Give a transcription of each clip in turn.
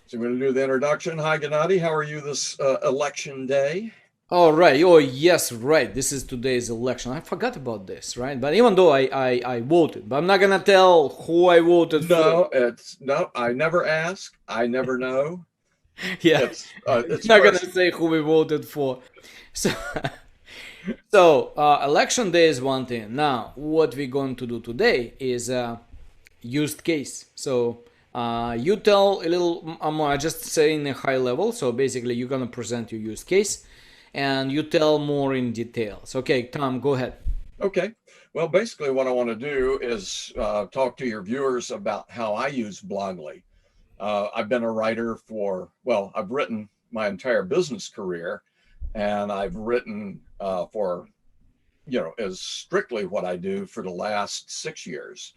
So I'm going to do the introduction. Hi, Gennady. How are you this election day? Oh, right. Oh, yes, right. This is today's election. I forgot about this, right? But even though I voted, but I'm not gonna tell who I voted for. No, it's no. I never ask. I never know. Yeah, It's not gonna personal. say who we voted for. So, so election day is one thing. Now, what we're going to do today is used case. So, you tell a little more. I just say in a high level. So basically, you're gonna present your use case, and you tell more in details. Okay, Tom, go ahead. Okay. Well, basically, what I want to do is talk to your viewers about how I use Blogly. I've been a writer for, I've written my entire business career, and I've written as strictly what I do for the last 6 years.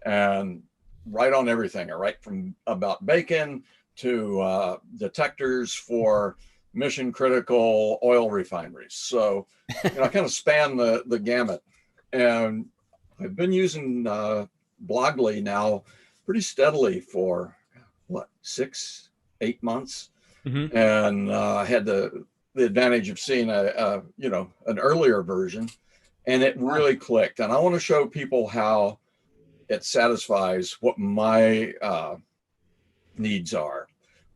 And write on everything. I write from about bacon to detectors for mission critical oil refineries. So, I kind of span the gamut. And I've been using Blogly now pretty steadily for what, 6, 8 months. Mm-hmm. And I had the advantage of seeing an earlier version, and it really clicked. And I want to show people how it satisfies what my needs are.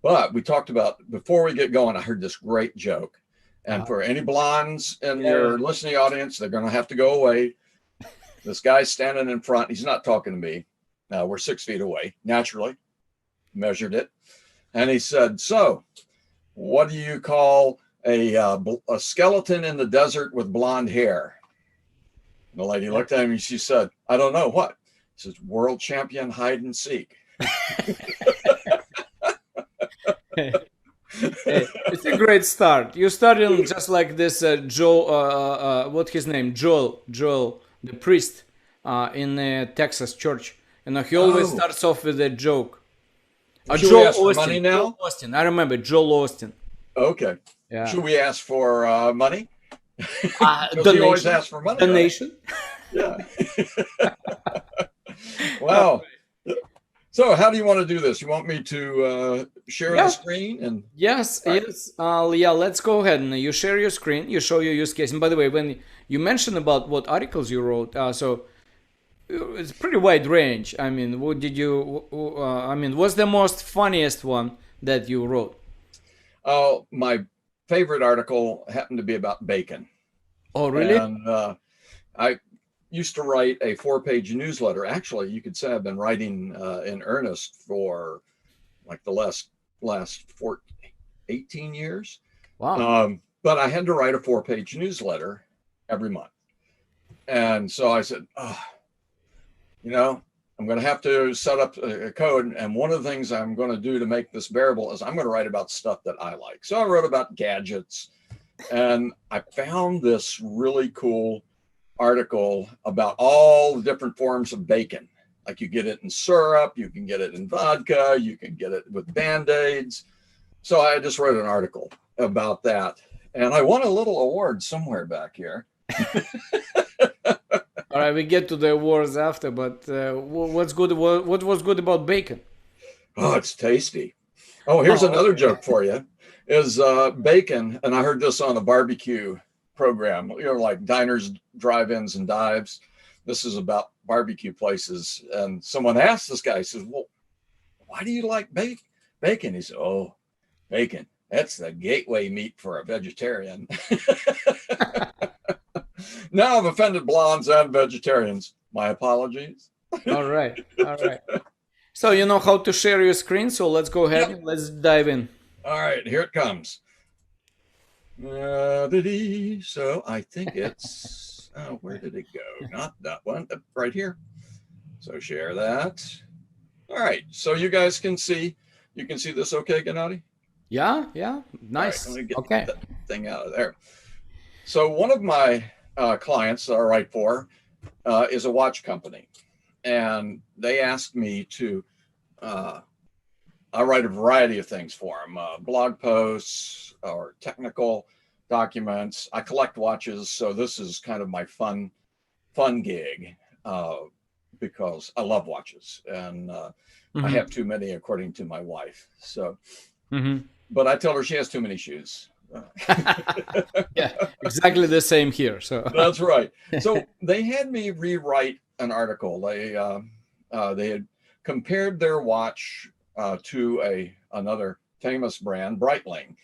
But we talked about before we get going, I heard this great joke. And Uh, for any blondes in yeah, yeah. your listening audience, they're going to have to go away. This guy's standing in front. He's not talking to me. We're 6 feet away, naturally, measured it. And he said, "So, what do you call a skeleton in the desert with blonde hair?" And the lady looked at him and she said, "I don't know what." He says, "World champion hide and seek." Hey, it's a great start. You started just like this Joel, what his name? Joel, the priest in Texas church. You know, he always Oh, starts off with a joke. should we Joel ask for money Austin. Joel now? Austin. I remember Joel Austin. Okay. Yeah. Should we ask for money? Because he always Donation. asks for money, right? Donation. Yeah. Wow. So, how do you want to do this? You want me to share the Yeah. screen? And Yes, all right. yes. Yeah, let's go ahead and you share your screen. You show your use case. And by the way, when you mentioned about what articles you wrote, so it's pretty wide range. I mean, what did you? I mean, what's the most funniest one that you wrote? Oh, my favorite article happened to be about bacon. Oh, really? And I used to write a 4-page newsletter. Actually, you could say I've been writing in earnest for like the last 18 years. Wow. But I had to write a 4-page newsletter every month. And so I said, oh, you know, I'm going to have to set up a code. And one of the things I'm going to do to make this bearable is I'm going to write about stuff that I like. So I wrote about gadgets, and I found this really cool article about all the different forms of bacon. Like you get it in syrup, you can get it in vodka, you can get it with band-aids. So I just wrote an article about that. And I won a little award somewhere back here. All right, we get to the awards after, but what's good? What was good about bacon? Oh, it's tasty. Oh, here's Oh, another okay. joke for you. Is bacon, and I heard this on a barbecue program, like diners, drive-ins, and dives. This is about barbecue places. And someone asked this guy, he says, "Well, why do you like bacon?" He said, "Oh, bacon. That's the gateway meat for a vegetarian." Now I've offended blondes and vegetarians. My apologies. All right. All right. So you know how to share your screen. So let's go ahead Yep. and let's dive in. All right, here it comes. So I think it's, oh, where did it go? Not that one, right here. So share that. All right, so you can see this okay, Gennady? Yeah. Yeah. All right, let Nice. me get Okay. that thing out of there. So one of my clients that I write for is a watch company, and they asked me to, uh, I write a variety of things for them, blog posts or technical documents. I collect watches, so this is kind of my fun gig. Uh, because I love watches, and I have too many, according to my wife. So, but I tell her she has too many shoes. Yeah, exactly the same here. So That's right. So they had me rewrite an article. They had compared their watch to another famous brand, Breitling,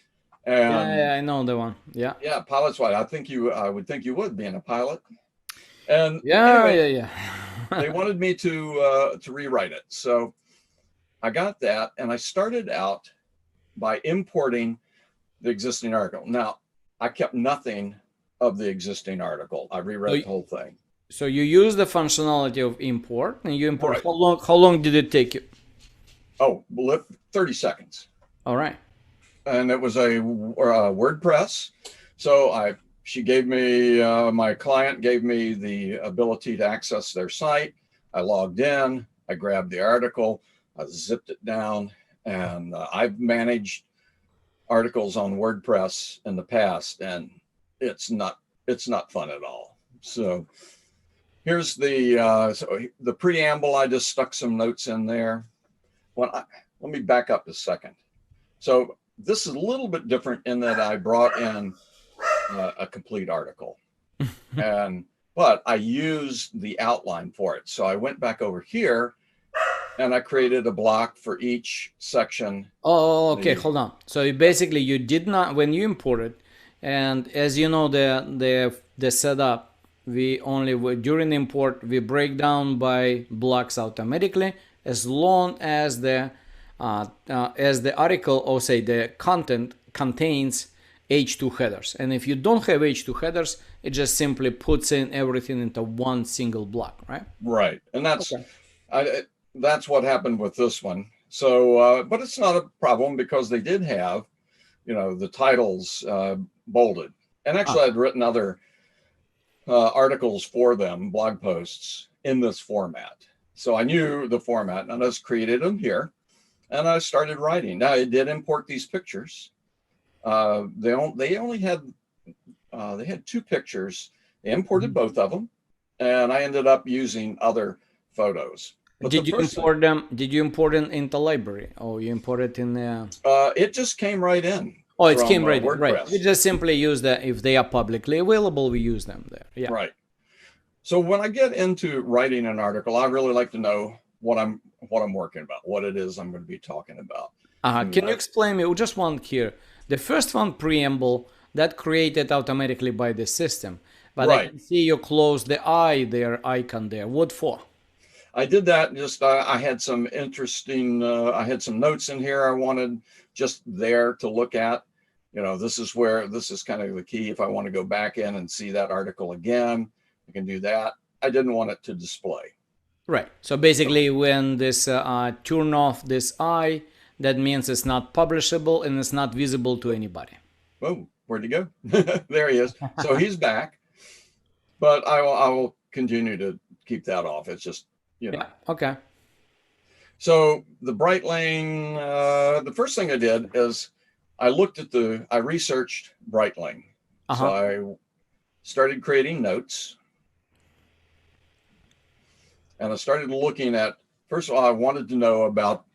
and yeah, I know the one. Yeah, yeah, pilot's watch. I would think you would, being a pilot. And yeah, anyway, yeah, they yeah. wanted me to rewrite it. So I got that, and I started out by importing the existing article. Now, I kept nothing of the existing article. I So, rewrote the whole thing. so you use the functionality of import, and you import. Right. How long did it take you? Oh, 30 seconds. All right. And it was a WordPress. So she gave me, my client gave me the ability to access their site. I logged in, I grabbed the article, I zipped it down, and I've managed articles on WordPress in the past, and it's not fun at all. So here's the preamble. I just stuck some notes in there. Let me back up a second. So this is a little bit different in that I brought in a complete article, but I used the outline for it. So I went back over here and I created a block for each section. Oh, okay. Hold on. So basically, you did not when you imported, and as you know, the setup, we only during import we break down by blocks automatically as long as the article or say the content contains H2 headers. And if you don't have H2 headers, it just simply puts in everything into one single block, right? Right, and that's what happened with this one. So, but it's not a problem because they did have, the titles bolded. And actually, I'd written other articles for them, blog posts in this format. So I knew the format, and I just created them here, and I started writing. Now, I did import these pictures. They only had they had two pictures. They imported both of them, and I ended up using other photos. But did you import them? Did you import it into library, or you import it in the? It just came right in. Oh, it came right in. WordPress. Right. We just simply use that if they are publicly available. We use them there. Yeah. Right. So when I get into writing an article, I really like to know what I'm working about, what it is I'm going to be talking about. Can you explain me? Just one here. The first one, preamble, that created automatically by the system. But I can see you close the icon there. What for? I did that just, I had some interesting, I had some notes in here I wanted just there to look at. This is kind of the key. If I want to go back in and see that article again, I can do that. I didn't want it to display. Right. So basically when this turn off this eye, that means it's not publishable and it's not visible to anybody. Oh, where'd he go? There he is. So he's back, but I will continue to keep that off. It's just, Yeah. Okay. So the Breitling, the first thing I did is I researched Breitling. So I started creating notes, and I started looking at, first of all, I wanted to know about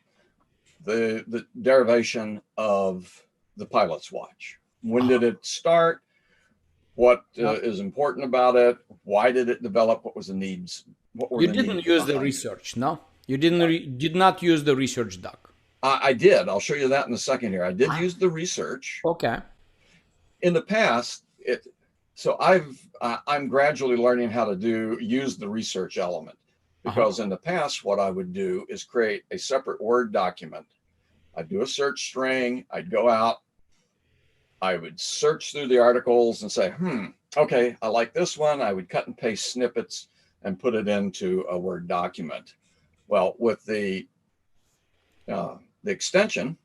the derivation of the pilot's watch. When did it start? What is important about it? Why did it develop? What was the needs? You didn't use the research, no? You did not use the research doc. I did. I'll show you that in a second here. I did use the research. Okay. In the past, I'm gradually learning how to use the research element, because in the past, what I would do is create a separate Word document. I'd do a search string. I'd go out. I would search through the articles and say, okay, I like this one. I would cut and paste snippets and put it into a Word document. Well, with the extension,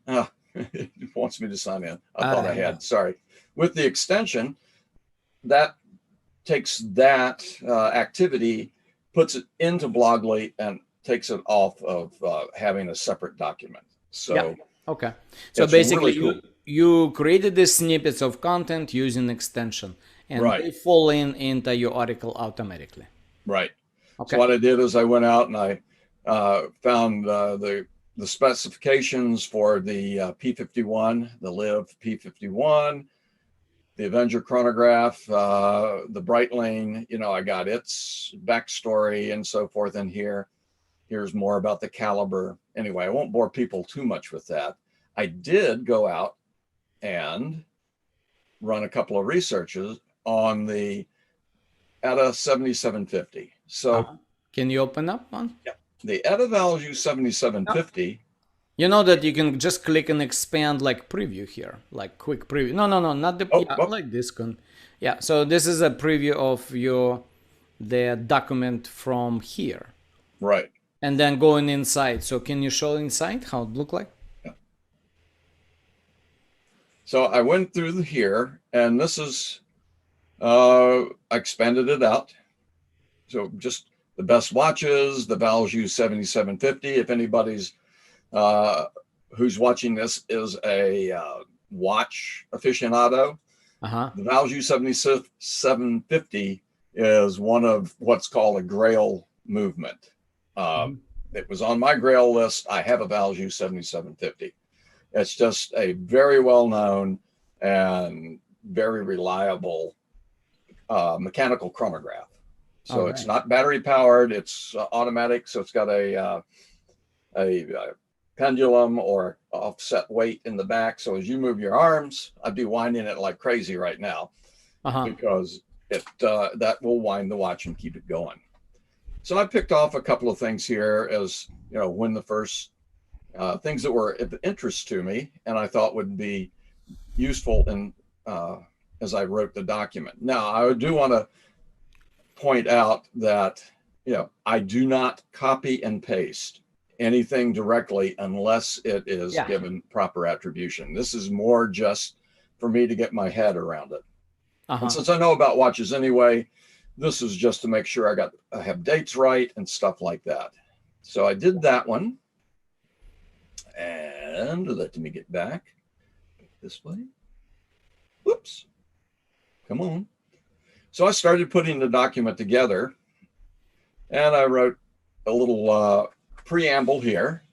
it wants me to sign in. I thought I had, sorry. With the extension, that takes that activity, puts it into Bloggly, and takes it off of having a separate document. So, okay. So basically, really cool. You created these snippets of content using extension, and they fall into your article automatically. Right. Okay. So what I did is I went out and I found the specifications for the P51, the Liv P51, the Avenger chronograph, the Breitling. You know, I got its backstory and so forth in here. Here's more about the caliber. Anyway, I won't bore people too much with that. I did go out and run a couple of researches on the ETA 7750. So Can you open up one? yeah, the ETA value 7750. You know that you can just click and expand like preview here, like quick preview. No, not the like this one. Yeah, so this is a preview of the document from here. Right. And then going inside. So can you show inside how it look like? Yeah. So I went through here, and this is I expanded it out. So just the best watches, the Valjoux 7750. If anybody's who's watching this is a watch aficionado, the Valjoux 7750 is one of what's called a Grail movement. It was on my Grail list. I have a Valjoux 7750. It's just a very well-known and very reliable mechanical chronograph. So it's not battery powered. It's automatic. So it's got a pendulum or offset weight in the back. So as you move your arms, I'd be winding it like crazy right now because it that will wind the watch and keep it going. So I picked off a couple of things here as, you know, when the first things that were of interest to me and I thought would be useful in as I wrote the document. Now, I do want to point out that, you know, I do not copy and paste anything directly unless it is given proper attribution. This is more just for me to get my head around it. And since I know about watches anyway, this is just to make sure I have dates right and stuff like that. So I did that one. And let me get back this way. Whoops. Come on. So I started putting the document together and I wrote a little preamble here.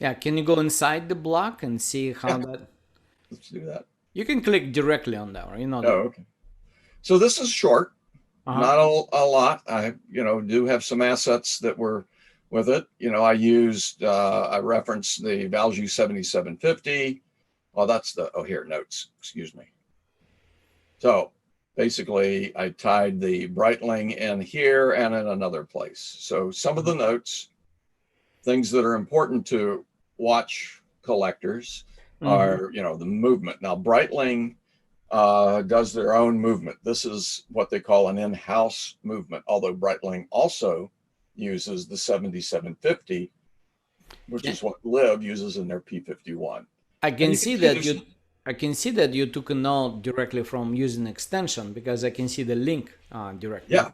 Yeah, can you go inside the block and see how that? Let's do that. You can click directly on that, you know. Okay. So this is short, not a lot. I, you know, do have some assets that were with it. You know, I referenced the Valjoux 7750. Oh, that's here, notes, excuse me. So basically I tied the Breitling in here and in another place. So some of the notes, things that are important to watch collectors are, you know, the movement. Now Breitling does their own movement. This is what they call an in-house movement, although Breitling also uses the 7750, which is what Liv uses in their P51. I can see that you took a note directly from using extension because I can see the link directly. Yeah.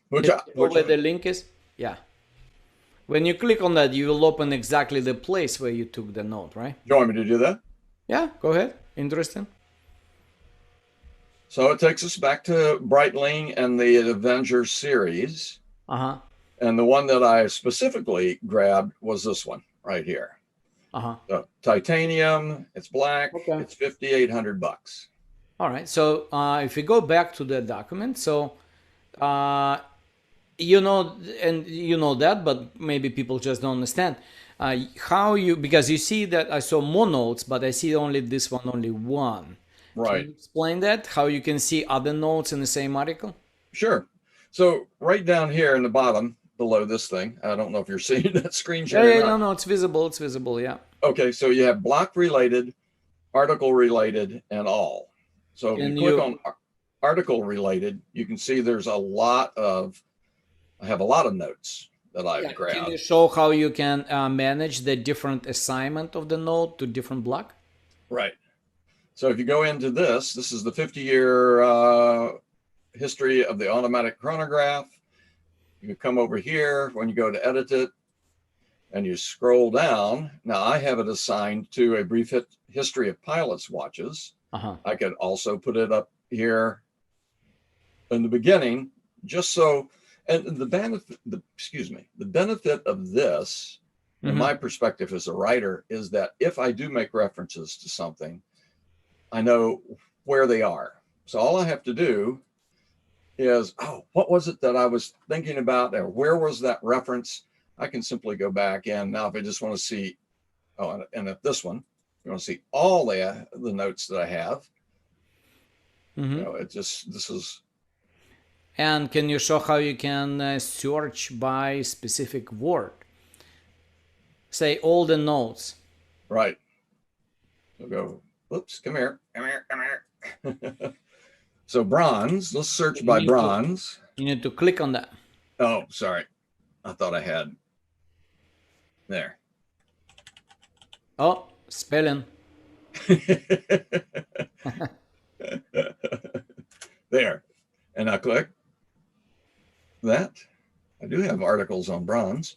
Which the link is? Yeah. When you click on that, you will open exactly the place where you took the note, right? You want me to do that? Yeah, go ahead. Interesting. So it takes us back to Breitling and the Avenger series. And the one that I specifically grabbed was this one right here. So titanium, it's black, it's $5,800. All right. So if we go back to the document, so you know, and you know that, but maybe people just don't understand how you, because you see that I saw more notes, but I see only this one, only one. Right. Can you explain that? How you can see other notes in the same article? Sure. So right down here in the bottom, below this thing, I don't know if you're seeing that screen share. Yeah, no, it's visible. It's visible. Yeah. Okay. So you have block related, article related, and all. So if you click on article related, you can see there's I have a lot of notes that I've grabbed. Can you show how you can manage the different assignment of the note to different block? Right. So if you go into this is the 50-year history of the automatic chronograph. You come over here when you go to edit it and you scroll down. Now I have it assigned to a brief history of pilots watches. I could also put it up here in the beginning, just so And the benefit, the benefit of this, in Mhm. my perspective as a writer, is that if I do make references to something, I know where they are. So all I have to do is, oh, what was it that I was thinking about, or where was that reference? I can simply go back in. Now, if I just want to see, oh, and at this one, you want to see all the notes that I have. Mhm. This is And can you show how you can search by specific word? Say all the notes. right. So go, oops, come here, come here, come here. So bronze, let's search by bronze. You need to click on that. Oh, sorry. I thought I had there. Oh, spelling. There. And I click that. I do have articles on bronze.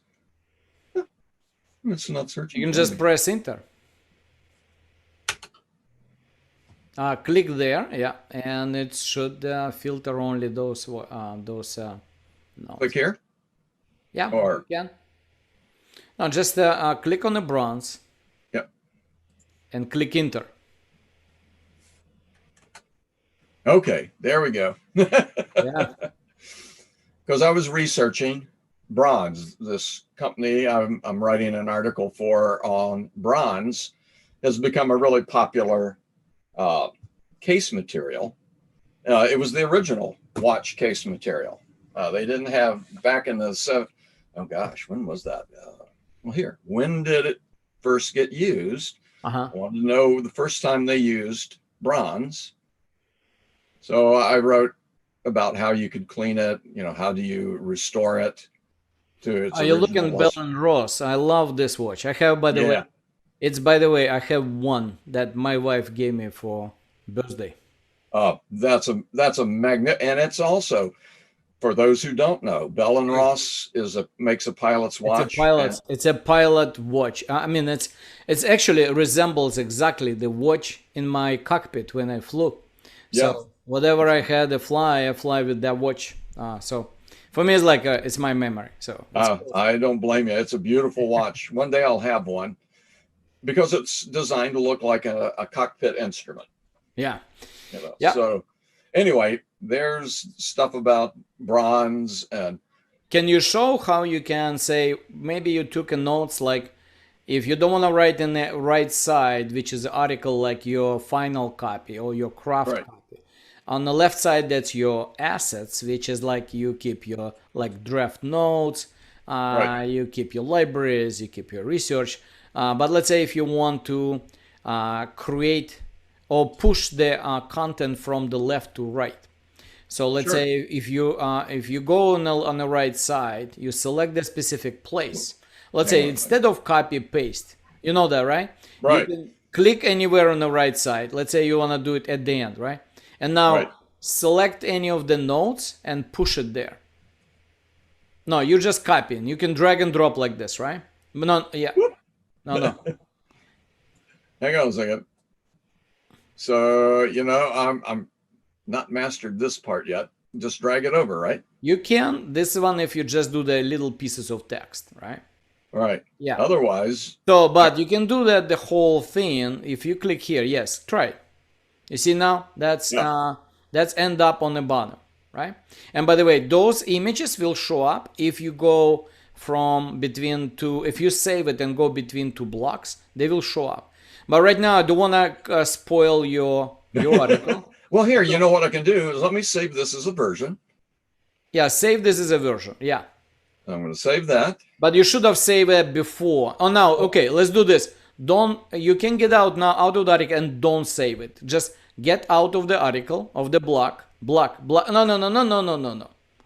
It's not searching. You can for just me. press enter. Click there, yeah, and it should filter only those notes. Click here. Yeah, Or you can. No, just click on the bronze. Yep. And click enter. Okay, there we go. Yeah. Because I was researching bronze. This company I'm writing an article for on bronze has become a really popular case material. It was the original watch case material. They didn't have back in the oh gosh, when was that? Well, here, when did it first get used? Uh-huh. I wanted to know the first time they used bronze. So I wrote about how you could clean it. How do you restore it to its You're original looking Bell luster? and Ross. I love this watch. I have, by the way, I have one that my wife gave me for birthday. That's a magnet, and it's also, for those who don't know, Bell and Ross makes a pilot's watch. It's a pilot watch. I mean, it's actually resembles exactly the watch in my cockpit when I flew. So whatever I had to fly, I fly with that watch. So for me, it's like it's my memory. So I don't blame you. It's a beautiful watch. One day I'll have one because it's designed to look like a cockpit instrument. Yeah. Yeah. So anyway, there's stuff about bronze. And can you show how you can say, maybe you took a notes, like if you don't want to write in the right side, which is the article, like your final copy or your craft copy. On the left side, that's your assets, which is like you keep your like draft notes, you keep your libraries, you keep your research. But let's say if you want to create or push the content from the left to right. So let's say if you go on the right side, you select the specific place. Let's say instead of copy paste, you know that, right? Right. You can click anywhere on the right side. Let's say you want to do it at the end, right? And now select any of the notes and push it there. No, you're just copying. You can drag and drop like this, right? No, yeah. No. Hang on a second. So, I'm not mastered this part yet. Just drag it over, right? You can. This one if you just do the little pieces of text, right? Right. Yeah. Otherwise. So, but you can do that the whole thing if you click here. Yes, try it. You see now? That's end up on the bottom, right? And by the way, those images will show up if you go from between two. If you save it and go between two blocks, they will show up. But right now, I don't want to spoil your article. Well, here, you know what I can do is let me save this as a version. Yeah, save this as a version. Yeah. I'm going to save that. But you should have saved it before. Oh, now, okay, let's do this. You can get out now out of the article and don't save it. Just get out of the article, of the block. No.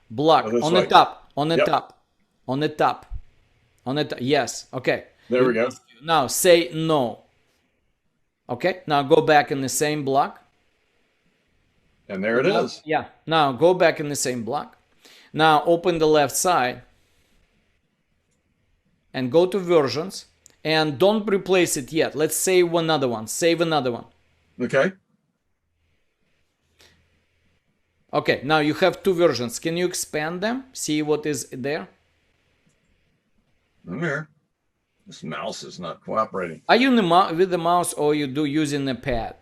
Block, on the top, on the top. Yes, okay. There we go. Now say no. Okay, now go back in the same block. And there it is. Yeah, now go back in the same block. Now open the left side and go to versions and don't replace it yet. Let's save another one. Save another one. Okay. Okay, now you have two versions. Can you expand them? See what is there? I'm here. This mouse is not cooperating. Are you in with the mouse or you do using a pad?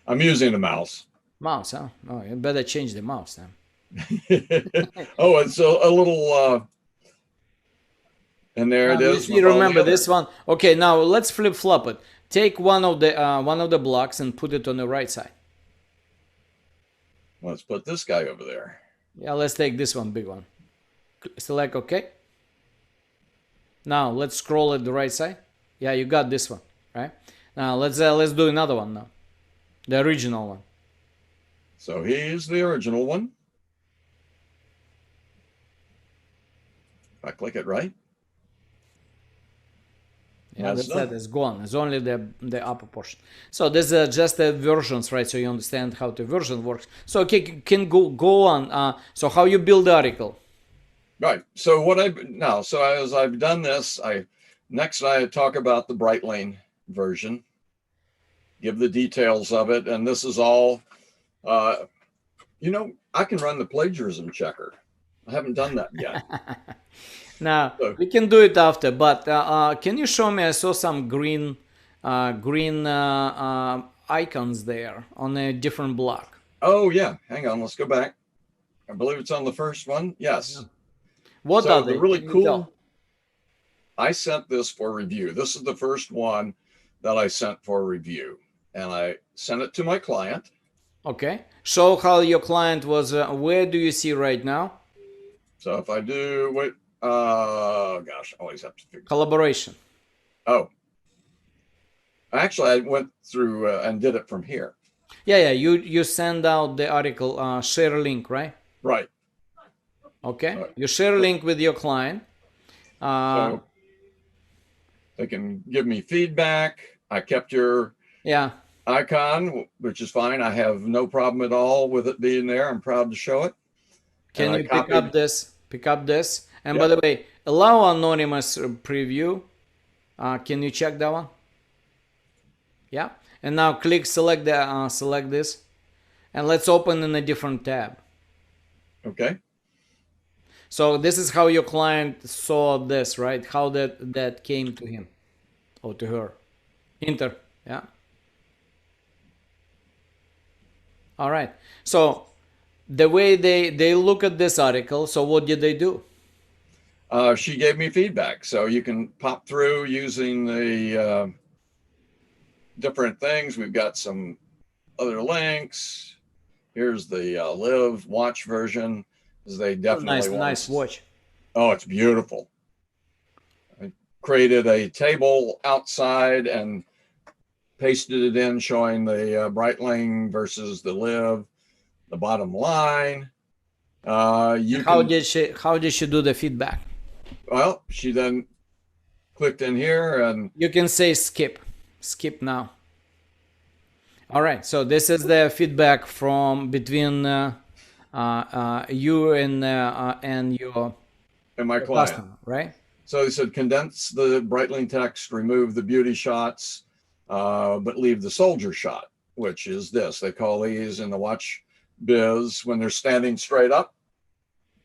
I'm using the mouse. Mouse, huh? Oh, you better change the mouse then. Oh, it's a little, and there it You is. see, with all the remember other- this one? Okay, now let's flip flop it. Take one of the blocks and put it on the right side. Let's put this guy over there. Yeah, let's take this one, big one. Select OK. Now let's scroll at the right side. Yeah, you got this one, right? Now let's do another one now. The original one. So here's the original one. If I click it right. Yeah, That's that's done. that is gone. It's only the upper portion. So this is just the versions, right? So you understand how the version works. So okay, can go on. So how you build the article? Right. So what so as I've done this, next I talk about the Brightling version, give the details of it, and this is all. I can run the plagiarism checker. I haven't done that yet. Now we can do it after, but can you show me? I saw some green icons there on a different block. Oh yeah, hang on. Let's go back. I believe it's on the first one. Yes. What So are they? the really Can you cool. tell? I sent this for review. This is the first one that I sent for review, and I sent it to my client. Okay. Show how your client was. Where do you see right now? So if I do wait, gosh, I always have to figure. Collaboration. Oh, actually, I went through and did it from here. Yeah. You send out the article. Share link, right? Right. Okay. Right. You share link with your client. So they can give me feedback. I kept your Yeah. icon, which is fine. I have no problem at all with it being there. I'm proud to show it. Can And I you pick up copied- this? Pick up this. And by Yeah. the way, allow anonymous preview. Can you check that one? Yeah. And now select this, and let's open in a different tab. Okay. So this is how your client saw this, right? How that came to him or to her. Enter. Yeah. All right. So the way they look at this article, so what did they do? She gave me feedback. So you can pop through using the different things. We've got some other links. Here's the live watch version. They definitely Nice watch. Oh, it's beautiful. I created a table outside and pasted it in showing the Breitling versus the live, the bottom line. How did she do the feedback? Well, she then clicked in here and You can say skip now. All right, so this is the feedback from between you and your my client. customer, right? So they said condense the Breitling text, remove the beauty shots, but leave the soldier shot, which is this. They call these in the watch biz when they're standing straight up,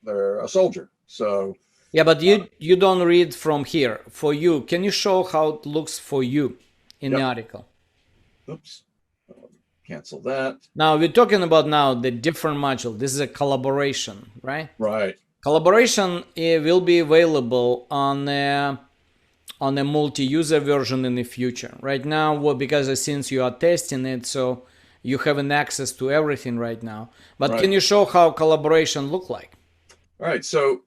they're a soldier. So yeah, but you don't read from here. For you, can you show how it looks for you in the article? oops, cancel that. Now we're talking about the different module. This is a collaboration, right? Right. Collaboration will be available on a multi-user version in the future. Right now, because since you are testing it, so you have an access to everything right now. But Right. can you show how collaboration look like? All right. So,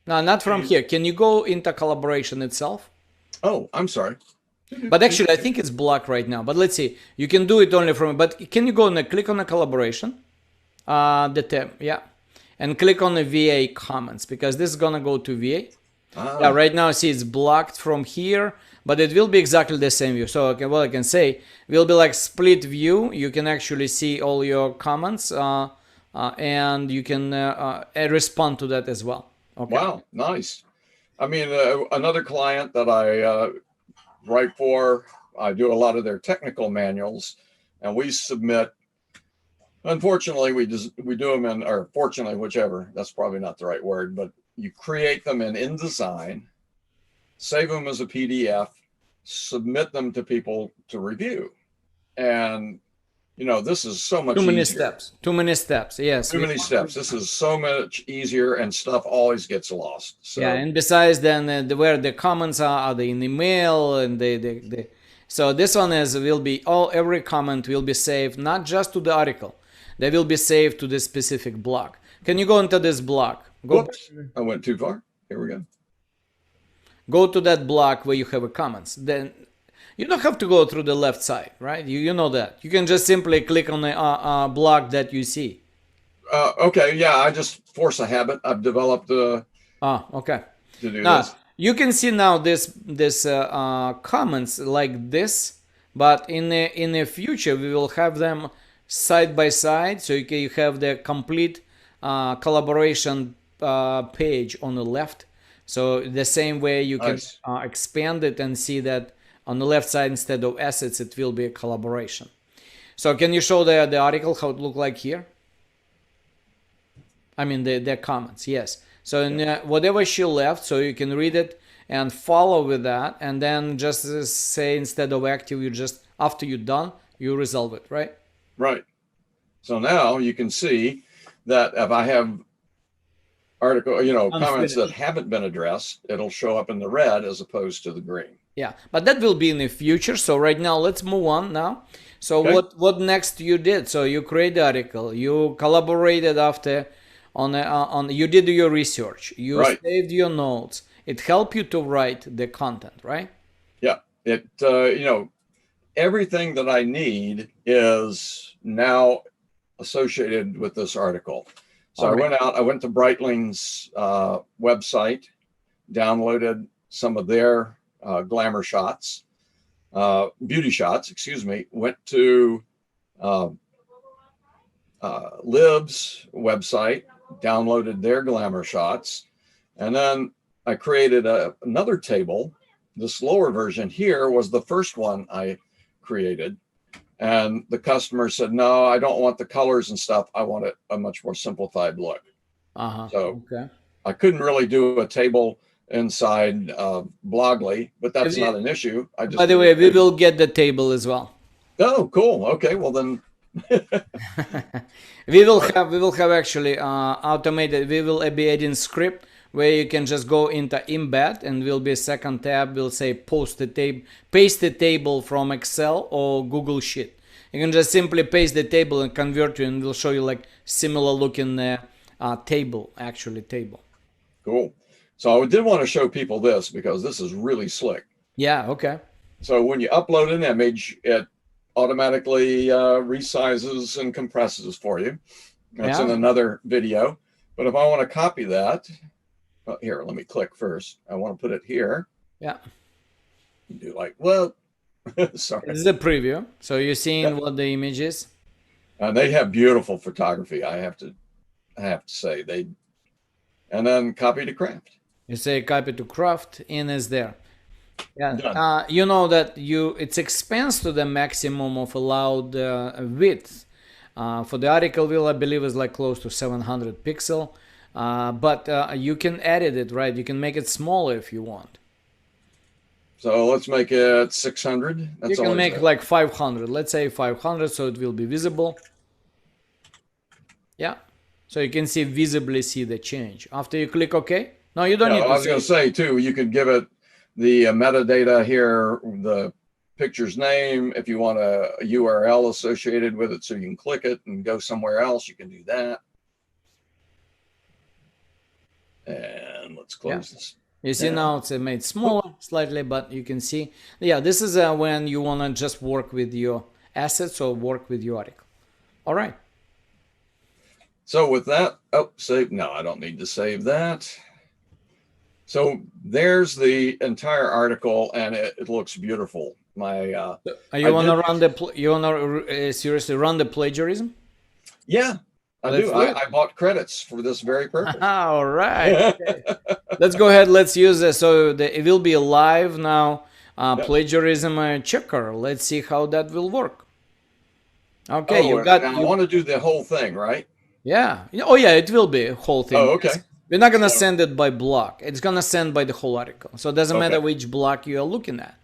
No, not from here. Can you go into collaboration itself? oh, I'm sorry. But actually, I think it's blocked right now. But let's see. You can do it only from. But can you go and click on the collaboration? The tab, yeah, and click on the VA comments because this is gonna go to VA. Yeah, right now see it's blocked from here, but it will be exactly the same view. So okay, what I can say will be like split view. You can actually see all your comments, and you can respond to that as well. Okay. Wow, nice. I mean, another client that I write for, I do a lot of their technical manuals, and we submit Unfortunately, we do them in, or fortunately, whichever. That's probably not the right word, but you create them in InDesign, save them as a PDF, submit them to people to review, and this is so much Too many easier. steps. Too many steps. Yes. Too many steps. This is so much easier, and stuff always gets lost. So Yeah, and besides, then where the comments are they in email, and so this one will be every comment will be saved not just to the article, they will be saved to the specific blog. Can you go into this blog? Whoops, I went too far. Here we go. Go to that block where you have a comments. Then you don't have to go through the left side, right? You know that. You can just simply click on the block that you see. Okay, yeah, I just force a habit. I've developed Okay. to do Now this. you can see now this comments like this, but in the future we will have them side by side, so you have the complete collaboration page on the left. So the same way you can Nice. expand it and see that on the left side instead of assets it will be a collaboration. So can you show the article how it look like here? I mean the comments, yes. So in whatever she left, so you can read it and follow with that, and then just say instead of active, you just after you're done, you resolve it, right? Right. So now you can see that if I have comments that haven't been addressed, it'll show up in the red as opposed to the green. Yeah, but that will be in the future. So right now, let's move on now. So Okay. what next you did? So you create the article, you collaborated after on you did your research, you Right. saved your notes. It helped you to write the content, right? Yeah. It everything that I need is now associated with this article. So All right. I went to Breitling's website, downloaded some of their glamour shots, beauty shots, excuse me, went to Lib's website, downloaded their glamour shots, and then I created another table. This lower version here was the first one I created. And the customer said, no, I don't want the colors and stuff. I want a much more simplified look. So Okay. I couldn't really do a table inside Blogly, but that's not an issue. By the way, we will get the table as well. Oh, cool. Okay, well then. we will have actually automated. We will be adding script where you can just go into embed, and will be a second tab. Will say paste the table from Excel or Google Sheet. You can just simply paste the table and convert it, and will show you like similar looking table. Cool. So I did want to show people this because this is really slick. Yeah. Okay. So when you upload an image, it automatically resizes and compresses for you. That's in another video. But if I want to copy that, here, let me click first. I want to put it here. Yeah. Do like, well, sorry. This is a preview. So you're seeing what the image is. And they have beautiful photography. I have to say and then copy to craft. You say copy to craft, in is there. Yeah. You know that it's expands to the maximum of allowed width. For the article wheel, I believe is like close to 700 pixel. But you can edit it, right? You can make it smaller if you want. So let's make it 600. You can make like 500. Let's say 500, so it will be visible. Yeah. So you can visibly see the change. After you click OK. No, you don't need to. I was going to say too, you could give it the metadata here, the picture's name. If you want a URL associated with it, so you can click it and go somewhere else, you can do that. And let's close this. You see now it's made smaller slightly, but you can see. Yeah, this is when you want to just work with your assets or work with your article. All right. So with that, save. No, I don't need to save that. So there's the entire article, and it looks beautiful. You want to run seriously run the plagiarism? Yeah, I do. I bought credits for this very purpose. All right. Okay. Let's go ahead. Let's use this. So it will be live now. Plagiarism checker. Let's see how that will work. Okay, you Oh, got and I you. want to do the whole thing, right? Yeah. Oh, yeah. It will be a whole thing. Oh, okay. We're not gonna So, send it by block. It's gonna send by the whole article. So it doesn't okay. matter which block you are looking at.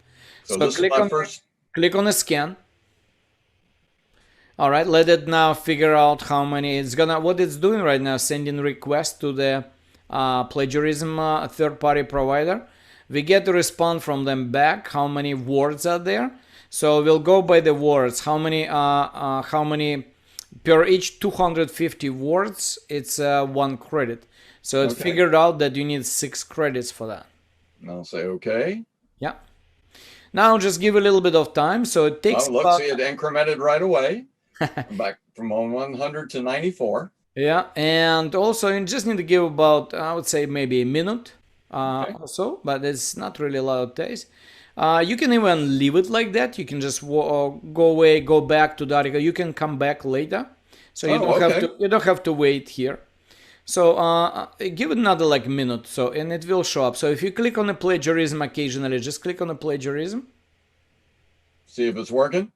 So So this is my first. click on a scan. All right. Let it now figure out how many it's gonna. What it's doing right now, sending request to the plagiarism third-party provider. We get to respond from them back how many words are there. So we'll go by the words. How many per each 250 words? It's 1 credit. So it Okay. figured out that you need 6 credits for that. And I'll say okay. Yeah. Now just give a little bit of time. So it takes Oh, look, about see it incremented right away. I'm back from 100 to 94. yeah, and also you just need to give about I would say maybe a minute Okay. or so, but it's not really a lot of days. You can even leave it like that. You can just go away, go back to the article. You can come back later, so you Oh, don't have okay. to. You don't have to wait here. So give it another like minute, so and it will show up. So if you click on the plagiarism occasionally, just click on the plagiarism. See if it's working.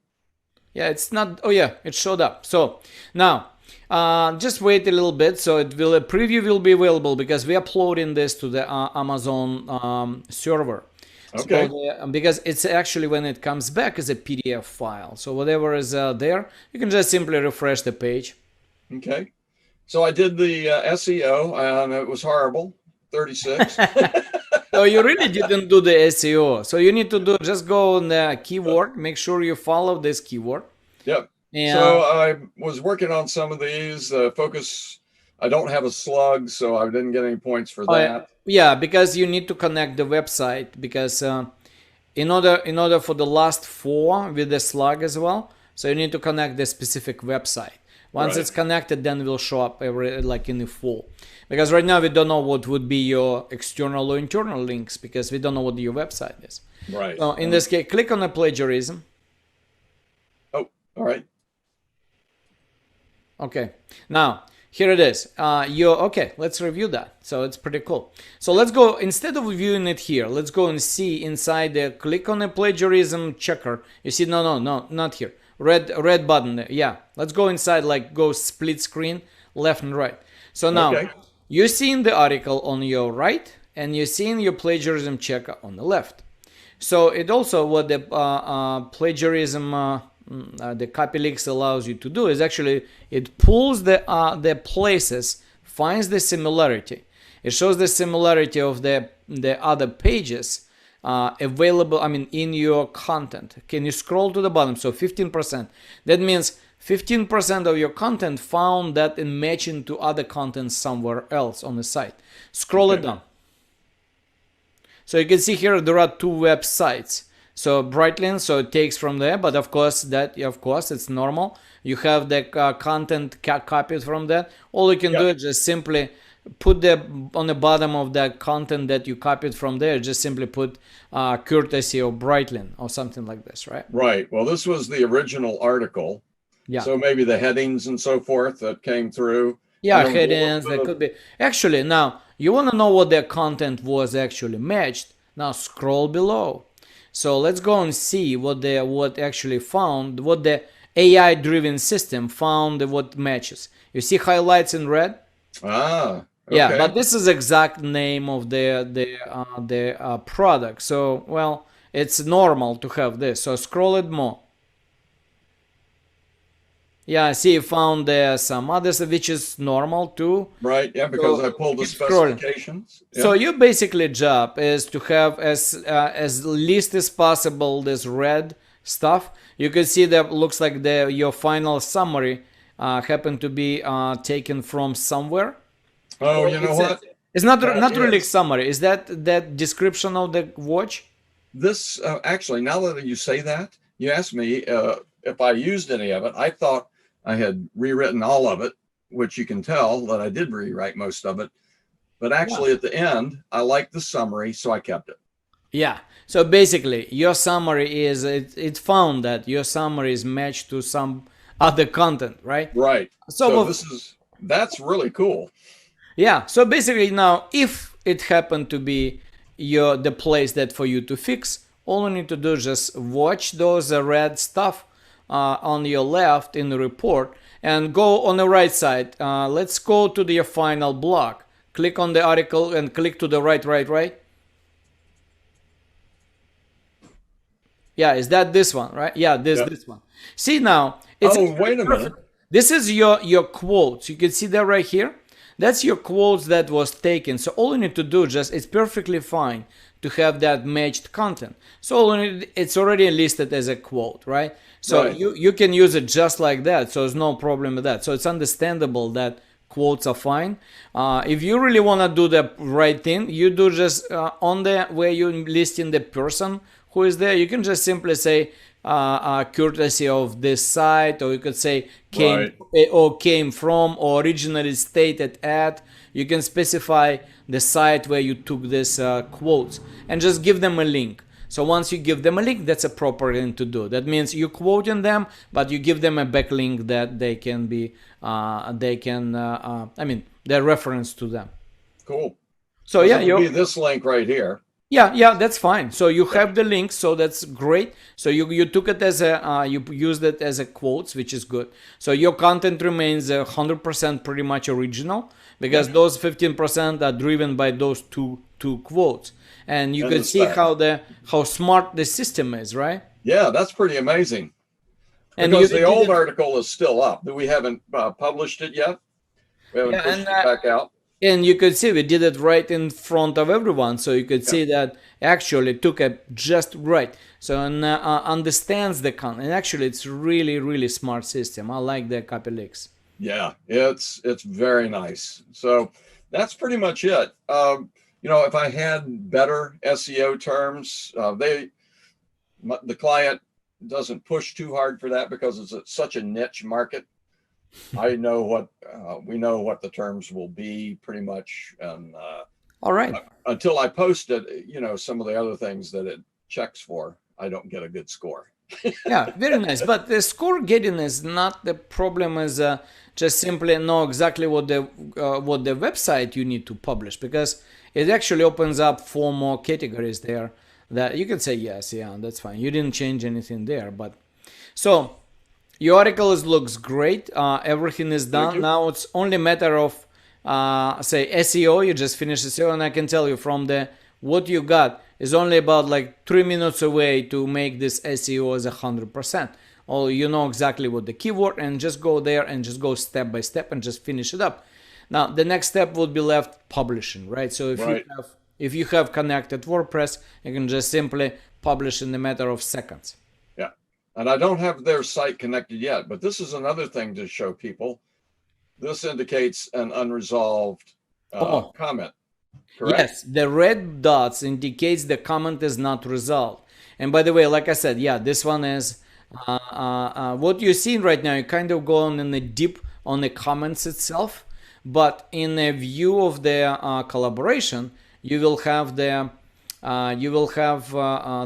Yeah, it's not. Oh yeah, it showed up. So now just wait a little bit. So it will a preview will be available because we uploading this to the Amazon server. Okay. So because it's actually when it comes back as a PDF file. So whatever is there, you can just simply refresh the page. Okay. So I did the SEO and it was horrible. 36. So you really didn't do the SEO. So you need to do just go on the keyword. Make sure you follow this keyword. Yep. And So I was working on some of these. Focus. I don't have a slug, so I didn't get any points for that. yeah, because you need to connect the website because in order for the last 4 with the slug as well, so you need to connect the specific website. Once Right. it's connected, then it will show up every like in the full. Because right now we don't know what would be your external or internal links because we don't know what your website is. Right. So in this case, click on the plagiarism. Oh, all right. Okay. Now here it is. Okay. Let's review that. So it's pretty cool. So let's go instead of viewing it here. Let's go and see inside the click on the plagiarism checker. You see? No, not here. Red button there. Yeah. Let's go inside. Like go split screen, left and right. So now Okay. you're seeing the article on your right, and you're seeing your plagiarism checker on the left. So it also what the plagiarism the CopyLeaks allows you to do is actually it pulls the places, finds the similarity. It shows the similarity of the other pages available. I mean, in your content. Can you scroll to the bottom? So 15%. That means 15% of your content found that in matching to other content somewhere else on the site. Scroll it down. So you can see here there are 2 websites. So Brightline, so it takes from there, but of course it's normal. You have the content copied from that. All you can do is just simply put on the bottom of the content that you copied from there. Just simply put courtesy of Brightline or something like this, right? Right. Well, this was the original article. Yeah. So maybe the headings and so forth that came through. Yeah, And then a little headings. bit That of- could be. Actually, now you want to know what their content was actually matched. Now scroll below. So let's go and see what actually found, what the AI-driven system found, what matches. You see highlights in red? Ah. Yeah, okay. but this is exact name of the product. So well, it's normal to have this. So scroll it more. Yeah, I see you found some others which is normal too. Right. Yeah, because So I pulled the keep scrolling. specifications. Yeah. So your basically job is to have as least as possible this red stuff. You can see that looks like your final summary happened to be taken from somewhere. Oh, you know what? It's not That really is. summary. Is that description of the watch? This actually, now that you say that, you asked me if I used any of it. I thought I had rewritten all of it, which you can tell that I did rewrite most of it. But actually, at the end, I liked the summary, so I kept it. Yeah. So basically, your summary is it found that your summary is matched to some other content, right? Right. So That's really cool. yeah. So basically, now if it happened to be the place that for you to fix, all you need to do is just watch those red stuff on your left in the report and go on the right side. Let's go to the final block. Click on the article and click to the right. Yeah, is that this one, right? Yeah, this one. See now, it's wait a minute. This is your quotes. You can see that right here. That's your quotes that was taken. So all you need to do it's perfectly fine to have that matched content. So it's already listed as a quote, right? So Right. you can use it just like that. So there's no problem with that. So it's understandable that quotes are fine. If you really want to do the right thing, you do just on the where you're listing the person who is there, you can just simply say courtesy of this site, or you could say came from, or originally stated at. You can specify the site where you took this quotes and just give them a link. So once you give them a link, that's a proper thing to do. That means you're quoting them, but you give them a backlink that they can be, their reference to them. Cool. So yeah, it'll be this link right here. Yeah, that's fine. So you have the link, so that's great. So you took it as you used it as a quotes, which is good. So your content remains 100% pretty much original, because those 15% are driven by those two quotes, and you can see how smart the system is, right? Yeah, that's pretty amazing. And because the old article is still up, but we haven't published it yet. We haven't pushed it back out. And you could see we did it right in front of everyone, so you could see that actually took it just right. So understands the content. And actually, it's really smart system. I like the CopyLeaks. Yeah, it's very nice. So that's pretty much it. If I had better SEO terms, the client doesn't push too hard for that because it's such a niche market. I know we know what the terms will be pretty much. And all right. Until I post it, some of the other things that it checks for, I don't get a good score. Yeah, very nice. But the score getting is not the problem. Is just simply know exactly what the website you need to publish, because it actually opens up 4 more categories there that you can say yes, yeah, that's fine. You didn't change anything there, but so. Your article looks great. Everything is done. Now it's only a matter of, say, SEO. You just finished SEO, and I can tell you from what you got is only about like 3 minutes away to make this SEO as 100%. Or you know exactly what the keyword, and just go there and just go step by step and just finish it up. Now the next step would be left publishing, right? So if you have connected WordPress, you can just simply publish in a matter of seconds. And I don't have their site connected yet, but this is another thing to show people. This indicates an unresolved comment, correct? Yes, the red dots indicates the comment is not resolved. And by the way, like I said, yeah, this one is what you're seeing right now. You kind of go on in the deep on the comments itself, but in a view of the collaboration, you will have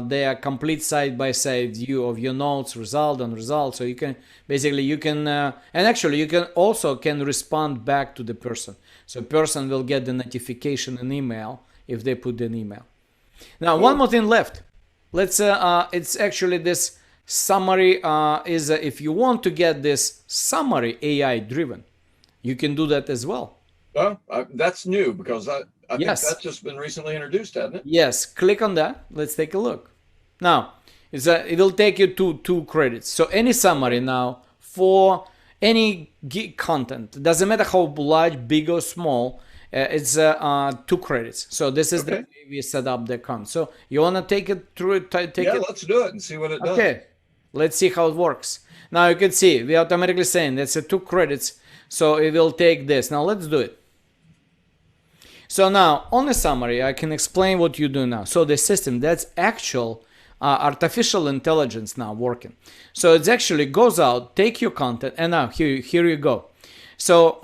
their complete side-by-side view of your notes, result and result. So you can and actually you can also respond back to the person. So person will get the notification in email if they put an email. Now, one more thing left. Let's it's actually this summary is if you want to get this summary AI driven, you can do that as well. Well, that's new because I think that's just been recently introduced, hasn't it? Yes, click on that. Let's take a look. Now, it will take you to 2 credits. So any summary now for any content, doesn't matter how large, big or small, it's 2 credits. So this is the way we set up the account. So you want to take it through? Let's do it and see what it does. Okay, let's see how it works. Now you can see we automatically saying that's 2 credits. So it will take this. Now let's do it. So now on the summary, I can explain what you do now. So the system, that's actual artificial intelligence now working. So it actually goes out, take your content, and now here you go. So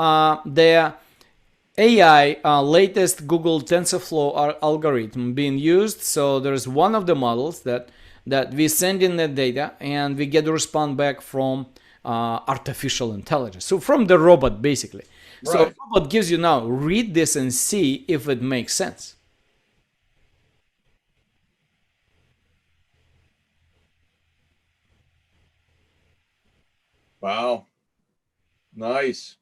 the AI latest Google TensorFlow algorithm being used. So there's one of the models that we send in the data and we get a response back from artificial intelligence. So from the robot, basically. Right. So robot gives you now, read this and see if it makes sense. Wow. Nice.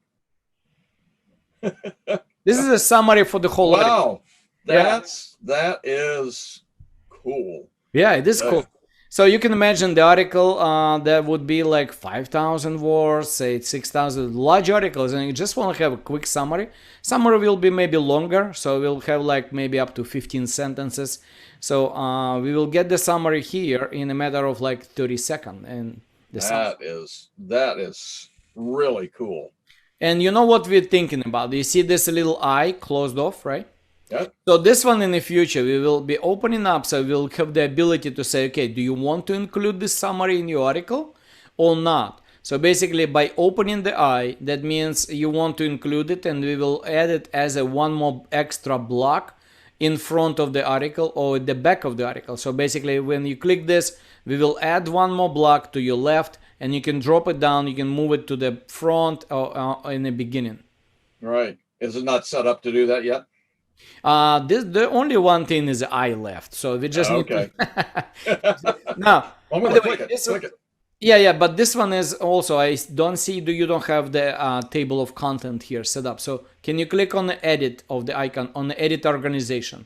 This is a summary for the whole article. Wow. That is cool. Yeah, it is cool. So you can imagine the article that would be like 5,000 words, say 6,000 large articles, and you just want to have a quick summary. Summary will be maybe longer, so we'll have like maybe up to 15 sentences. So we will get the summary here in a matter of like 30 seconds. And that is really cool. And you know what we're thinking about? You see this little eye closed off, right? Yep. So this one in the future, we will be opening up, so we'll have the ability to say, okay, do you want to include this summary in your article or not? So basically by opening the eye, that means you want to include it, and we will add it as a one more extra block in front of the article or at the back of the article. So basically when you click this, we will add one more block to your left, and you can drop it down, you can move it to the front or in the beginning. Right. Is it not set up to do that yet? The only one thing is the eye left, so we just need to now. I'm gonna click it. Yeah, but this one is also, I don't see, you don't have the table of content here set up. So can you click on the edit of the icon on the edit organization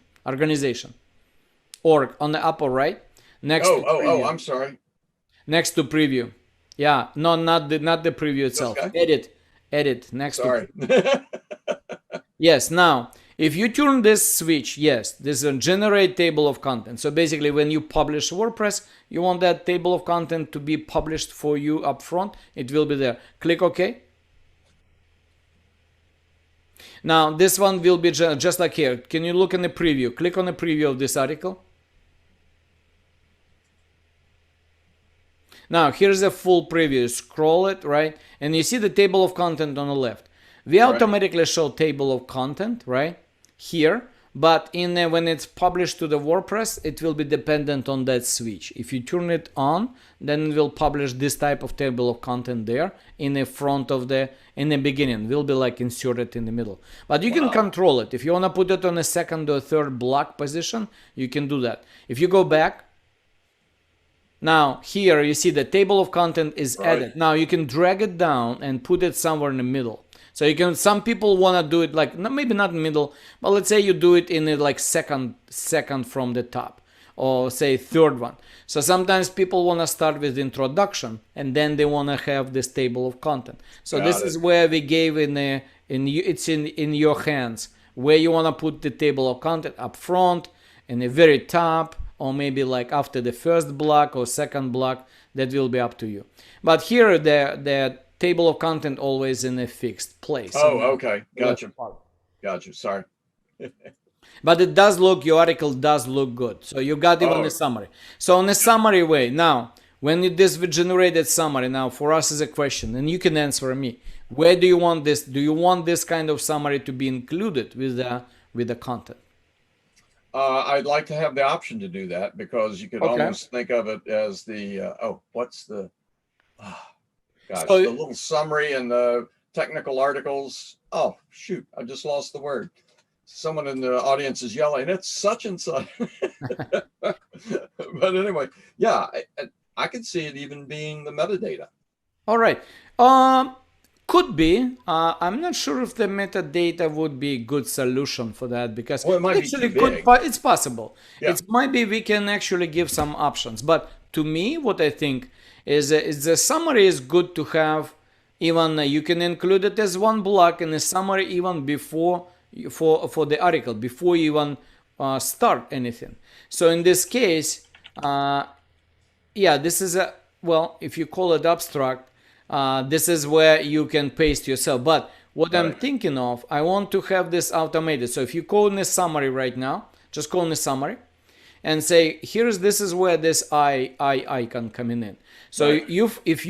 org on the upper right next to preview. I'm sorry, next to preview. Yeah, no, not the preview itself. Edit next to yes. Now if you turn this switch, yes, this is a generate table of content. So basically when you publish WordPress, you want that table of content to be published for you up front. It will be there. Click OK. Now this one will be just like here. Can you look in the preview? Click on the preview of this article. Now here's a full preview. Scroll it, right? And you see the table of content on the left. We automatically show table of content, right? Here, but when it's published to the WordPress, it will be dependent on that switch. If you turn it on, then it will publish this type of table of content there in the front of in the beginning. Will be like inserted in the middle. But you can control it. If you want to put it on a second or third block position, you can do that. If you go back, now here you see the table of content is added. Now you can drag it down and put it somewhere in the middle. So you can, some people want to do it like, maybe not middle, but let's say you do it in a like second from the top, or say third one. So sometimes people want to start with introduction, and then they want to have this table of content. So this is where we gave it's in your hands, where you want to put the table of content up front, in the very top, or maybe like after the first block or second block. That will be up to you. But here the table of content always in a fixed place. Oh, okay. Gotcha. Sorry. But it does look, your article does look good. So you got it on the summary. So on the summary way, now, when this generated summary, now for us is a question, and you can answer me. Where do you want this? Do you want this kind of summary to be included with the content? I'd like to have the option to do that, because you could almost think of it as the, the little summary and the technical articles. Oh, shoot, I just lost the word. Someone in the audience is yelling, it's such and such. But anyway, yeah, I could see it even being the metadata. All right. Could be. I'm not sure if the metadata would be a good solution for that, because it might actually be too big. It's possible. Yeah. It might be we can actually give some options. But to me, what I think is the summary is good to have. Even you can include it as one block in the summary even before for the article, before you even start anything. So in this case, this is if you call it abstract, this is where you can paste yourself. But what I'm thinking of, I want to have this automated. So if you call in the summary right now, just call in the summary and say, this is where this eye icon coming in. So if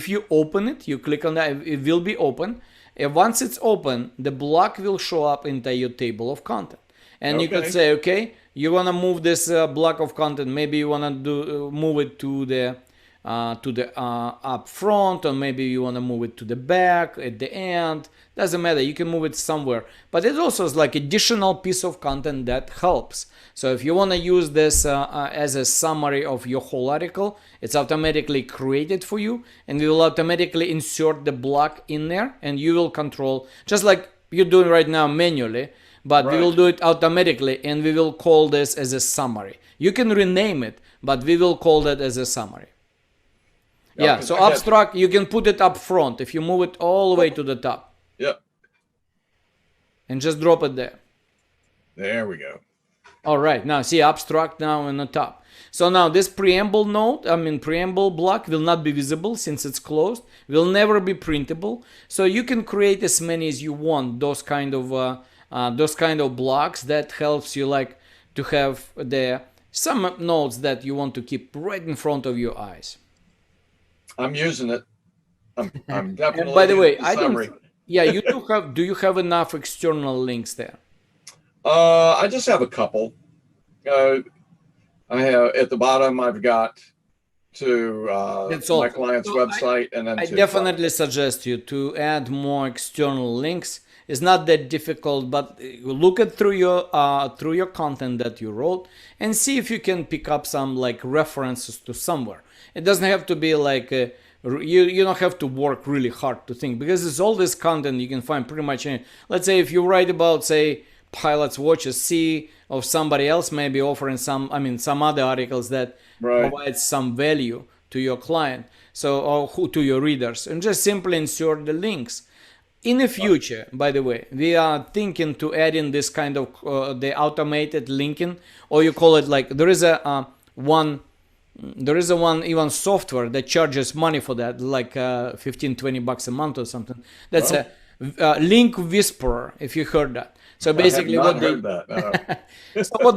you open it, you click on that, it will be open. And once it's open, the block will show up into your table of content. And you could say, okay, you want to move this block of content. Maybe you want to move it to the to the up front, or maybe you want to move it to the back at the end. Doesn't matter, you can move it somewhere, but it also is like additional piece of content that helps. So if you want to use this as a summary of your whole article, it's automatically created for you, and we will automatically insert the block in there, and you will control, just like you're doing right now manually, but we will do it automatically, and we will call this as a summary. You can rename it, but we will call that as a summary. Yeah, so abstract, you can put it up front if you move it all the way to the top. Yep. And just drop it there. There we go. All right, now see abstract now on the top. So now this preamble note, preamble block will not be visible since it's closed, will never be printable. So you can create as many as you want, those kind of blocks that helps you like to have some notes that you want to keep right in front of your eyes. I'm using it. I'm definitely. By the way, do you have enough external links there? I just have a couple. I have at the bottom. I've got to my client's website, and then I definitely suggest you to add more external links. It's not that difficult, but look at through your content that you wrote and see if you can pick up some like references to somewhere. It doesn't have to be like you don't have to work really hard to think, because it's all this content you can find pretty much in. Let's say if you write about, say, pilots watches, see of somebody else maybe offering some other articles that provide some value to your client, or to your readers, and just simply insert the links. In the future, by the way, we are thinking to add in this kind of the automated linking, or you call it like there is a one even software that charges money for that, like $15-20 a month or something. That's a link whisperer, if you heard that. So basically what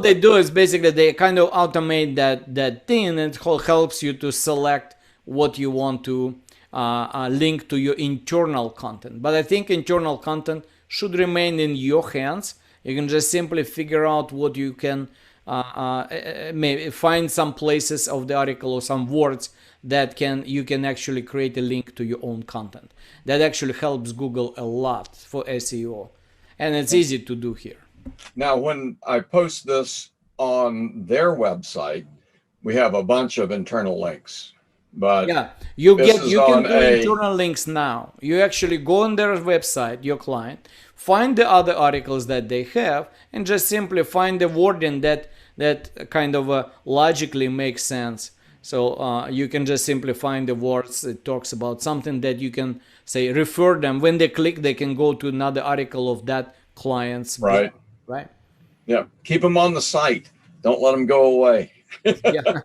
they do is basically they kind of automate that thing, and it helps you to select what you want to link to your internal content. But I think internal content should remain in your hands. You can just simply figure out what you can maybe find some places of the article or some words that you can actually create a link to your own content. That actually helps Google a lot for SEO, and it's easy to do here. Now, when I post this on their website, we have a bunch of internal links. But yeah, you can do internal links now. You actually go on their website, your client, find the other articles that they have, and just simply find the wording that kind of logically makes sense. So you can just simply find the words. It talks about something that you can say refer them. When they click, they can go to another article of that client's blog, right? Yeah, keep them on the site. Don't let them go away. Yeah.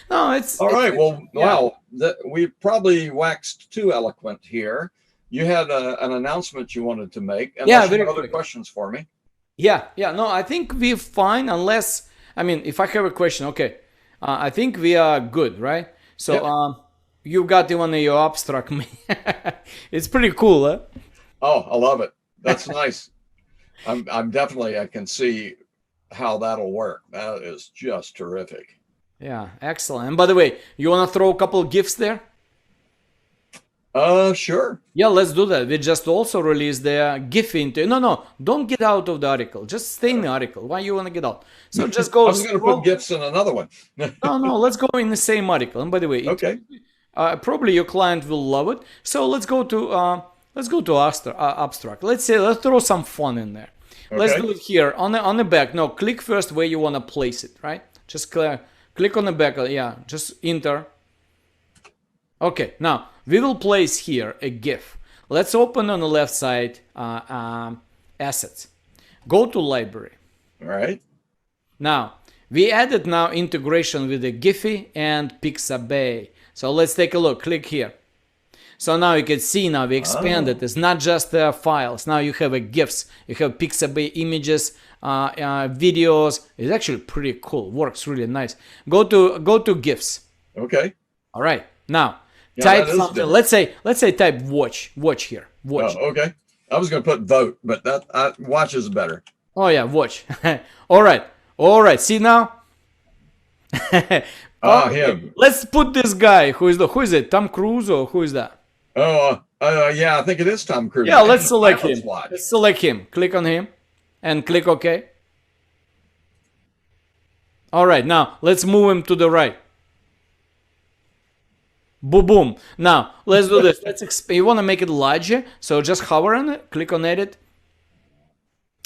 No, it's all right. Wow, we probably waxed too eloquent here. You had an announcement you wanted to make, and very other questions for me. Yeah. No, I think we're fine, unless if I have a question. Okay, I think we are good, right? So you got one of your abstract. It's pretty cool, huh? Oh, I love it. That's nice. I'm definitely. I can see how that'll work. That is just terrific. Yeah, excellent. And by the way, you want to throw a couple of GIFs there? Sure. Yeah, let's do that. We just also released the GIF into. No, don't get out of the article. Just stay in the article. Why you want to get out? So just go. I was going to put GIFs in another one. No, let's go in the same article. And by the way, probably your client will love it. So let's go to abstract. Let's throw some fun in there. Okay. Let's do it here on the back. No, click first where you want to place it. Right? Just click on the back. Yeah, just enter. Okay, now we will place here a GIF. Let's open on the left side assets. Go to library. All right. Now we added integration with the Giphy and Pixabay. So let's take a look. Click here. So now you can see we expanded. It's not just files. Now you have GIFs. You have Pixabay images, videos. It's actually pretty cool. Works really nice. Go to GIFs. Okay. All right. Now type something. Let's say type watch. Watch here. Watch. Oh, okay. I was going to put vote, but watch is better. Oh yeah, watch. All right. See now. Ah, Okay, him. let's put this guy. Who is it? Tom Cruise or who is that? Oh, yeah, I think it is Tom Cruise Yeah, let's and select Pilot's him. Watch. Let's select him. Click on him and click OK. All right, now let's move him to the right. Boom, boom. Now let's do this. You want to make it larger, so just hover on it, click on edit,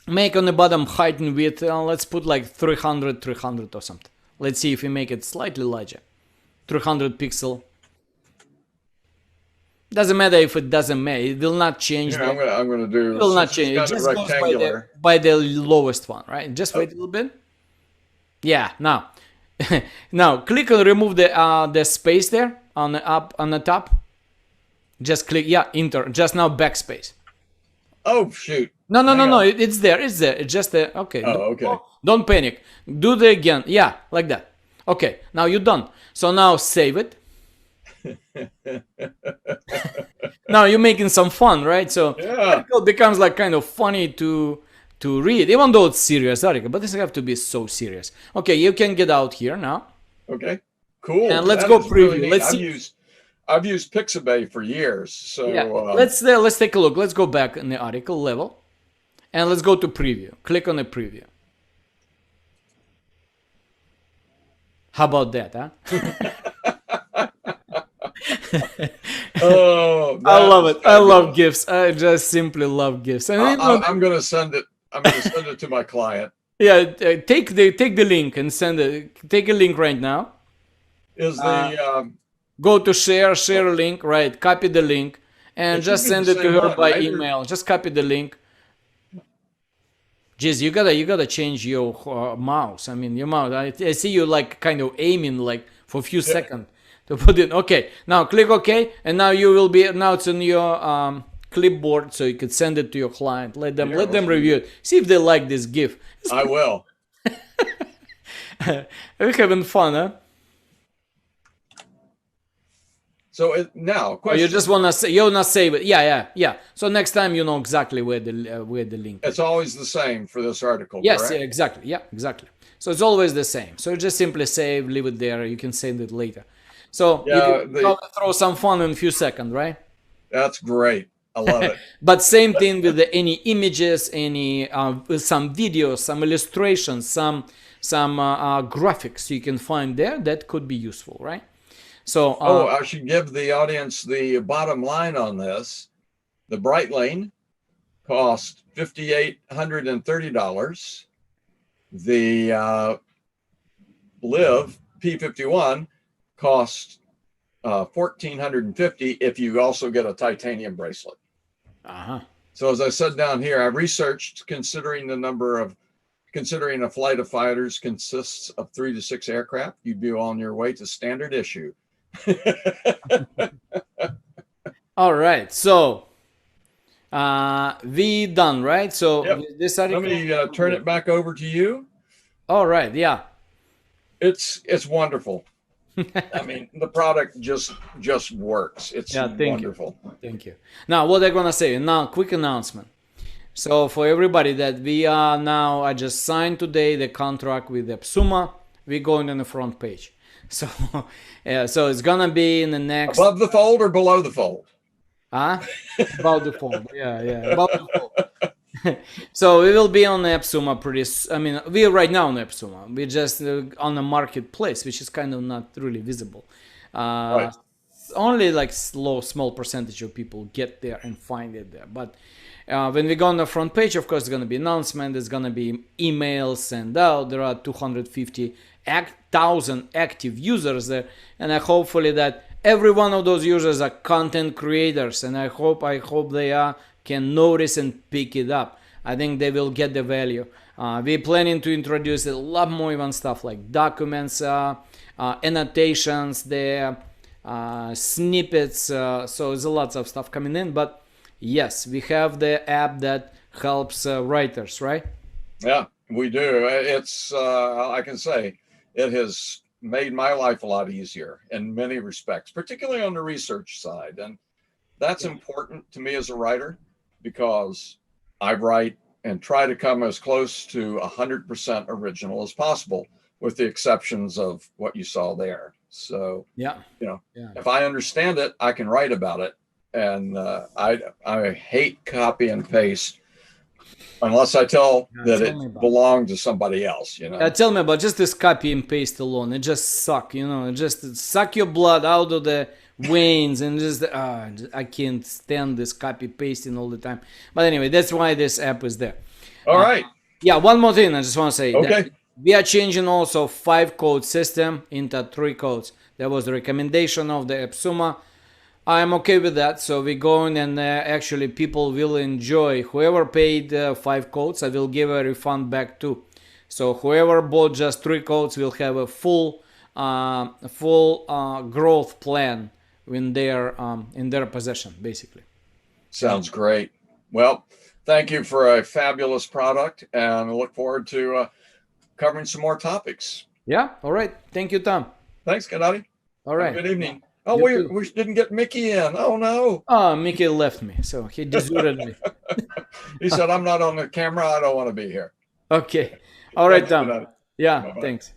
make on the bottom height and width. Let's put like 300, 300 or something. Let's see if we make it slightly larger. 300 pixel. Doesn't matter if it doesn't matter. It will not change. Yeah, I'm gonna do. It will not Since change. It it's just kind goes of rectangular. by the lowest one, right? Just wait a little bit. Yeah. Now, now click on remove the space there on the top. Just click. Yeah, enter. Just now backspace. Oh shoot! No, Hang on. It's there. It's there. It's just there. Okay. Oh, okay. Don't panic. Do the again. Yeah, like that. Okay. Now you're done. So now save it. Now you're making some fun, right? So Yeah. it becomes like kind of funny to read, even though it's serious article. But this have to be so serious. Okay, you can get out here now. Okay. Cool. And let's That go is really preview. neat. Let's see. I've used Pixabay for years. So Yeah. Let's take a look. Let's go back in the article level, and let's go to preview. Click on the preview. How about that, huh? oh, I love that's it. I love fabulous. GIFs. I just simply love GIFs. And I'm gonna send it. I'm gonna send it to my client. yeah, take the link and send it. Take a link right now. Is the Go to share link, right? Copy the link and It just should be send the it to same her one, by right? email. Just copy the link. Jeez, you gotta change your mouse. I mean, your mouse. I see you like kind of aiming like for a few seconds to put it. Okay, now click OK, and now you will be now it's on your clipboard, so you could send it to your client. Let them review it. See if they like this GIF. I will. We're having fun, huh? So now, Or question. you just wanna say you wanna save it? Yeah. So next time you know exactly where the link is. It's always the same for this article. Yes, correct? yeah, exactly. Yeah, exactly. So it's always the same. So just simply save, leave it there. You can send it later. So you Yeah, can throw some fun in a few seconds, right? That's great. I love it. But same thing with any images, any some videos, some illustrations, some graphics you can find there that could be useful, right? So I should give the audience the bottom line on this. The Brightlane cost $5,830. The Live P51 costs $1,450 if you also get a titanium bracelet. So as I said down here, I researched considering a flight of fighters consists of 3 to 6 aircraft, you'd be on your way to standard issue. all right. So we done, right? So Yep. this Let article. me turn it back over to you. All right. Yeah. It's wonderful. I mean, the product just works. It's wonderful. Thank you. Now, what I'm gonna say now, quick announcement. So for everybody that we are now, I just signed today the contract with Epsuma. We're going on the front page. So, yeah, so it's gonna be in the next. Above the fold or below the fold? Huh? About the fold. Yeah, about the fold. So we will be on Epsuma I mean, we are right now on Epsuma. We're just on the marketplace, which is kind of not really visible. Right. Only like small percentage of people get there and find it there. But when we go on the front page, of course, it's going to be announcement. There's going to be emails sent out. There are 250,000 active users there, and hopefully that every one of those users are content creators, and I hope they can notice and pick it up. I think they will get the value. We're planning to introduce a lot more even stuff like documents, annotations there, snippets. So there's a lot of stuff coming in. But yes, we have the app that helps writers, right? Yeah, we do. It's I can say it has made my life a lot easier in many respects, particularly on the research side, and that's important to me as a writer, because I write and try to come as close to 100% original as possible. with the exceptions of what you saw there. So, Yeah. you know, Yeah. if I understand it, I can write about it. And I hate copy and paste unless I tell that tell it me about it. belonged to somebody else, you know. Tell me about just this copy and paste alone. It just suck, you know. It just suck your blood out of the veins and just I can't stand this copy pasting all the time. But anyway, that's why this app is there. All right. Yeah, one more thing I just want to say. Okay. That we are changing also 5 code system into 3 codes. That was the recommendation of the AppSuma. I'm okay with that. So we're going and actually people will enjoy. Whoever paid 5 codes, I will give a refund back too. So whoever bought just 3 codes will have a full growth plan in their possession, basically. Sounds great. Well, thank you for a fabulous product, and I look forward to covering some more topics. Yeah. All right. Thank you, Tom. Thanks, Gennady. All right. Good evening. Oh, You too. we didn't get Mickey in. Oh, no. Oh, Mickey left me, so he deserted me. He said, I'm not on the camera. I don't want to be here. Okay. All right, Thanks, Tom. Gennady. Yeah. Bye-bye. Thanks.